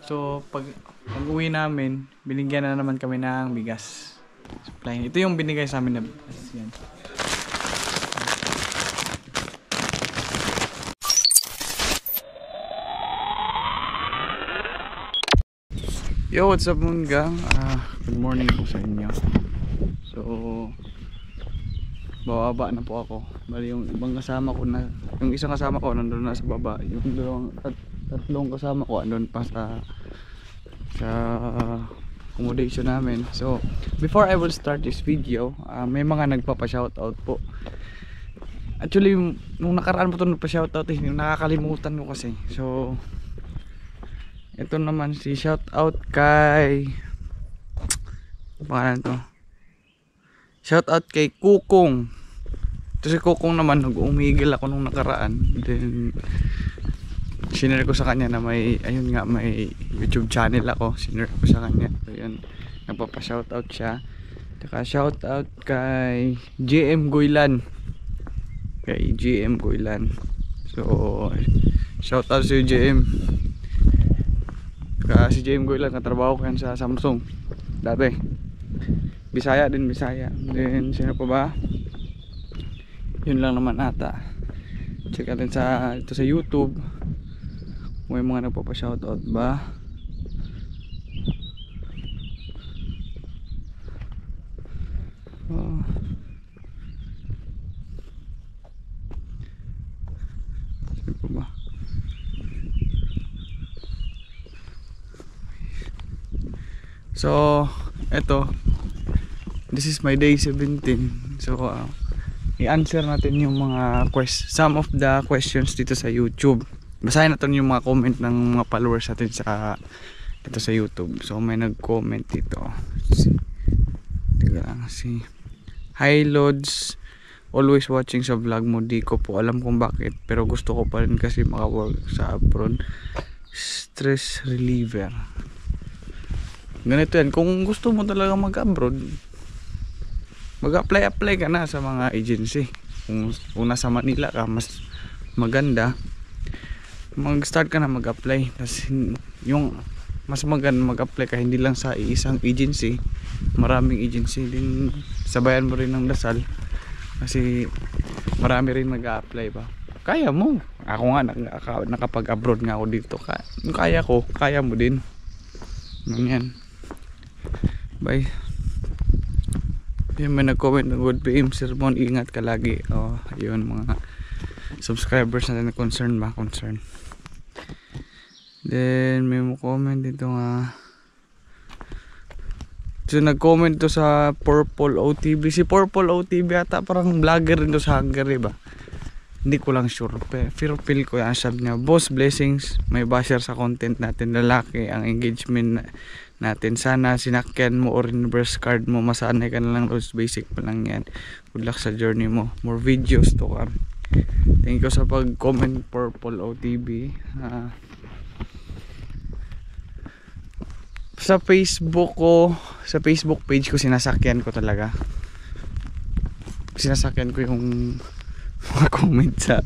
So, pag uwi namin, binigyan na naman kami ng bigas. Supply. Ito yung binigay sa amin na bigas. Yan. Yo, what's up mga gang? Good morning po sa inyo. So, bababa na po ako. Bali yung ibang kasama ko na, yung isang kasama ko nandun na sa baba. Yung tatlong kasama ko andun pa sa accommodation namin. So, before I will start this video, may mga nagpapa-shoutout po. Actually, nung nakaraan po ito nagpa-shoutout, nakakalimutan ko kasi. So, ito naman si shoutout kay pangalan to. Shoutout kay Kukong. Ito si Kukong naman, nag-umigil ako nung nakaraan. Then sinare ko sa kanya na may, ayun nga, may YouTube channel ako. Sinare ko sa kanya. So yun, nagpapa-shoutout siya. Saka shoutout kay GM Goylan. Kay GM Goylan. So shoutout si GM. Si GM Goylan, katrabaho ko yan sa Samsung dati. Bisaya din, Bisaya. Then sino pa ba? Yun lang naman ata. Check natin ito sa YouTube. May mga nagpapa-shoutout ba? Oh. Sino pa ba? So, eto. This is my day 17. So, i-answer natin yung mga some of the questions dito sa YouTube. Basahin natin yung mga comment ng mga followers natin dito sa YouTube. So, may nag-comment dito. Hi Lods, always watching sa vlog mo. Di ko po alam kung bakit, pero gusto ko pa rin kasi maka-work sa abroad. Stress reliever. Ganito yan, kung gusto mo talaga mag-abroad, mag-apply ka na sa mga agency. Kung nasa Manila ka, mas maganda, mag-start ka na mag-apply. Kasi yung mas maganda mag-apply ka hindi lang sa isang agency, maraming agency din. Sabayan mo rin ng dasal kasi marami rin mag-apply ba. Kaya mo. Ako nga nakapag-abroad nga ako dito. Kaya ko, kaya mo din. Yan. Bye. Yan, may nag-comment ng good PM sermon, ingat ka lagi. Oh, yun mga subscribers natin na concern ba? Concern. Then may comment dito nga. So nag-comment to sa Purple OTV. Si Purple OTV ata parang vlogger rin to sa Hungary ba? Hindi ko lang sure. Feel ko yan. Sabi niya, boss, blessings. May basher sa content natin. Lalaki ang engagement natin. Sana sinakyan mo or reverse card mo. Masanay ka na lang. Those basic pa lang yan. Good luck sa journey mo. More videos to come. Thank you sa pag-comment Purple OTV. Sa Facebook page ko sinasakyan ko talaga. Sinasakyan ko yung mga comment sa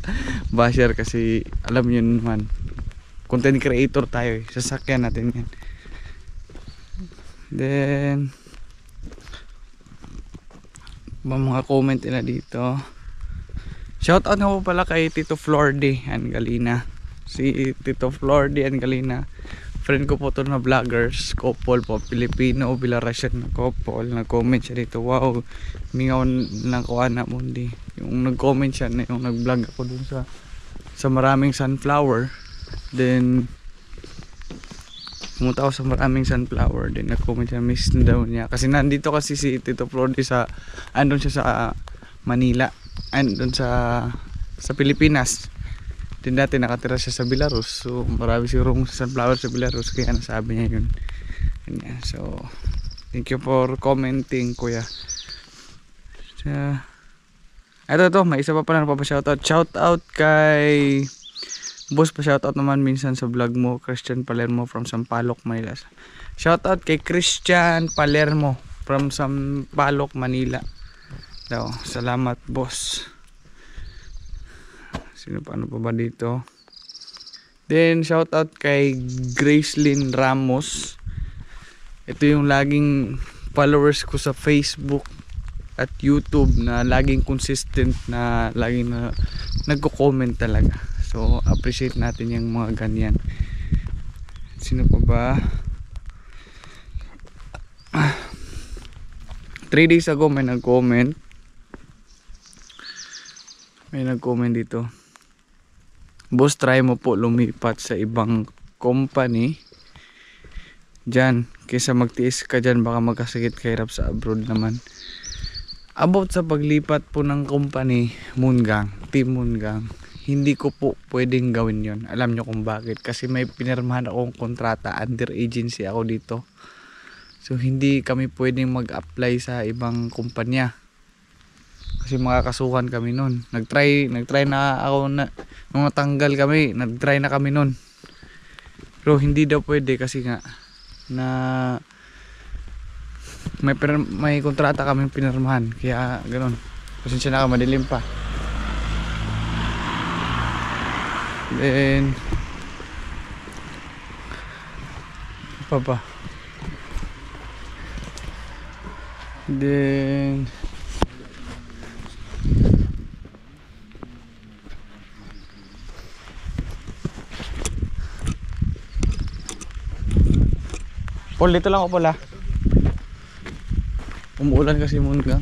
basher kasi alam nyo naman, content creator tayo eh. Sasakyan natin yan. Then mga comment nila dito. Shoutout na po pala kay Tito Flordy Angalina. Si Tito Flordy Angalina, friend ko po to na vloggers, couple po, Pilipino, Bilarasyad na couple. Nag-comment siya dito, wow, mingaw ng kuwana mundi. Yung nag-comment siya na yung nag-vlog ako dun sa maraming sunflower. Then pumunta ako sa maraming sunflower. Then nag-comment siya, miss na daw niya. Kasi nandito kasi si Tito Flordy andun siya sa Manila, andun sa Pilipinas. Din dati nakatira siya sa Belarus. So marami sigurong sunflower sa Belarus, kaya nasabi niya yun. So thank you for commenting, kuya. Ito may isa pa pala napapa-shoutout. Shoutout kay boss, pa shoutout naman minsan sa vlog mo, Christian Palermo from Sampaloc, Manila. Shoutout kay Christian Palermo from Sampaloc, Manila. So, salamat boss. Sino pa, ano pa ba dito? Then shout out kay Gracelyn Ramos. Ito yung laging followers ko sa Facebook at YouTube na laging consistent na laging na nagko-comment talaga. So appreciate natin yung mga ganyan. Sino pa ba? 3 days ago may nag-comment. May nag-comment dito. Boss, try mo po lumipat sa ibang company dyan. Kaysa magtiis ka dyan, baka magkasakit kahirap sa abroad naman. About sa paglipat po ng company, Moongang, Team Moongang, hindi ko po pwedeng gawin yon. Alam nyo kung bakit. Kasi may pinirmahan akong kontrata, under agency ako dito. So hindi kami pwedeng mag-apply sa ibang kumpanya. Kasi makakasuhan kami nun. Nag-try na ako na nung natanggal kami, nag-try na kami nun. Pero hindi daw pwede kasi nga na may kontrata kaming pinirmahan. Kaya ganoon. Pasensya na ka, madilim pa. Then apa pa? Then Paul, dito lang ako pala. Umuulan kasi Moongang.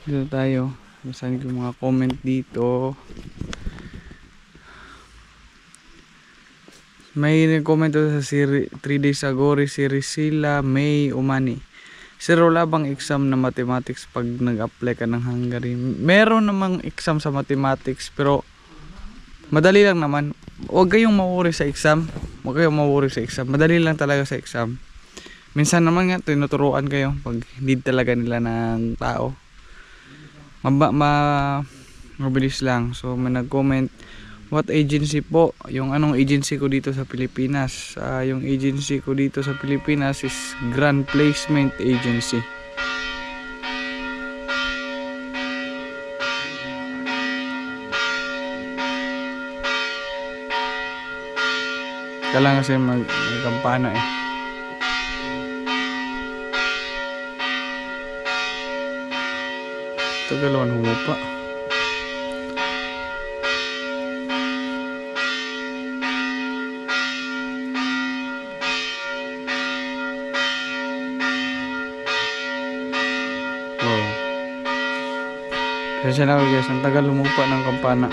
Dito tayo. Basahin ko mga comment dito. May nag-comment sa 3 days ago, si Risila May Umani. Sir, wala bang exam na mathematics pag nag-apply ka ng Hungary? Meron namang exam sa mathematics pero madali lang naman. Huwag kayong mawuri sa exam. Madali lang talaga sa exam. Minsan naman nga tinuturuan kayo pag hindi talaga nila ng tao. Mabilis lang. So may nag-comment, what agency po? Yung anong agency ko dito sa Pilipinas? Yung agency ko dito sa Pilipinas is Grand Placement Agency. Kailangan kasi magkampana eh. Tagalawan humupa. Wow. Kasi na guys, ang tagal humupa ng kampana.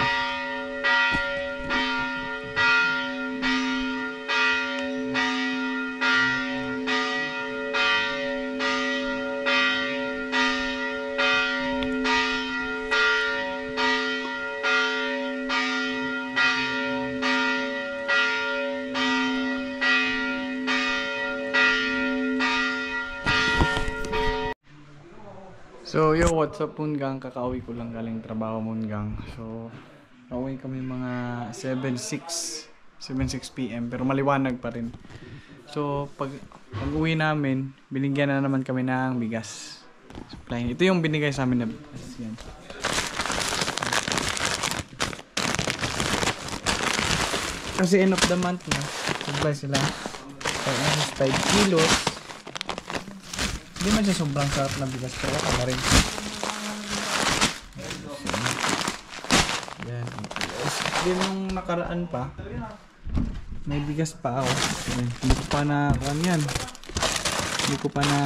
So yo, what's up Moongang? Kakauwi ko lang galing trabaho Moongang. So pauwi kami mga 7:06 PM pero maliwanag pa rin. So pag uwi namin, binigyan na naman kami ng bigas. Supply. Ito yung binigay sa amin na bigas. Yan. Kasi end of the month na, supply sila. Pag 5 kilos. Hindi man siya sobrang sarap na bigas pero wala na rin. Yan. Then nung nakaraan pa, may bigas pa ako. Hindi ko pa na yan. Hindi ko pa na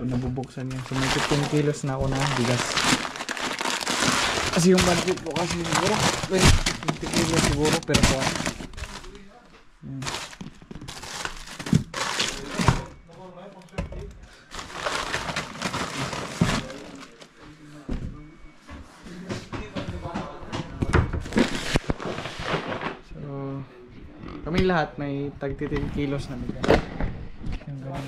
nabubuksan yan. So may 15 kilos na ako na bigas. Kasi yung budget ko kasi siguro 20 kilos siguro pero po. Yan. Kaming lahat may tag 10 kilos na bigas. Yung ganun.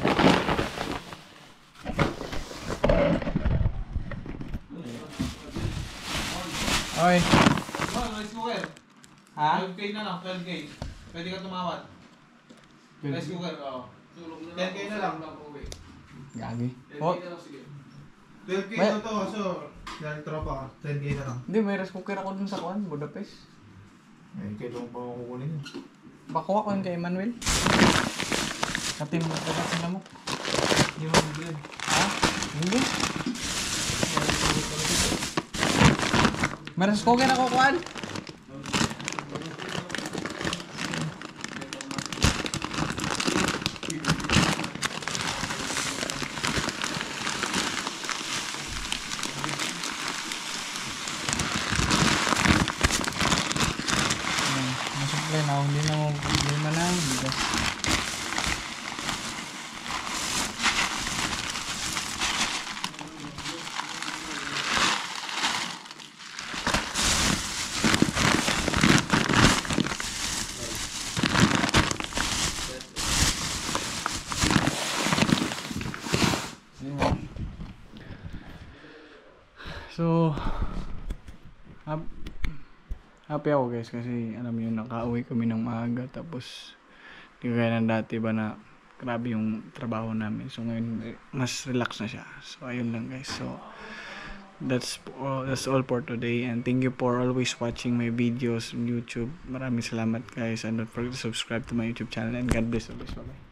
Okay. Rice cooker. Ha? 12K na lang, 12K. Pwede ka tumawad. Rice cooker, oo. 10K na lang. Gagi. 10K na lang, sige. 12K May- na to, kaso dahil tropa ka, 10K na lang. Hindi, may rice cooker ako dun sa kuan, Budapest. Eh, kailangan pa ako kukunin yun. Bakuha ko yun kay Emmanuel. Katim mo ka sila mo. Hindi mo mag-blend. Ha? Hindi. May rice cooker ako kuan. Masupply na, hindi na mo problema na. Bigas. So, happy ako guys kasi alam niyo nakauwi kami ng maaga tapos di kaya ng dati ba na grabe yung trabaho namin. So ngayon mas relax na siya. So ayun lang guys. So that's all for today and thank you for always watching my videos on YouTube. Maraming salamat guys and don't forget to subscribe to my YouTube channel and God bless always. Bye bye.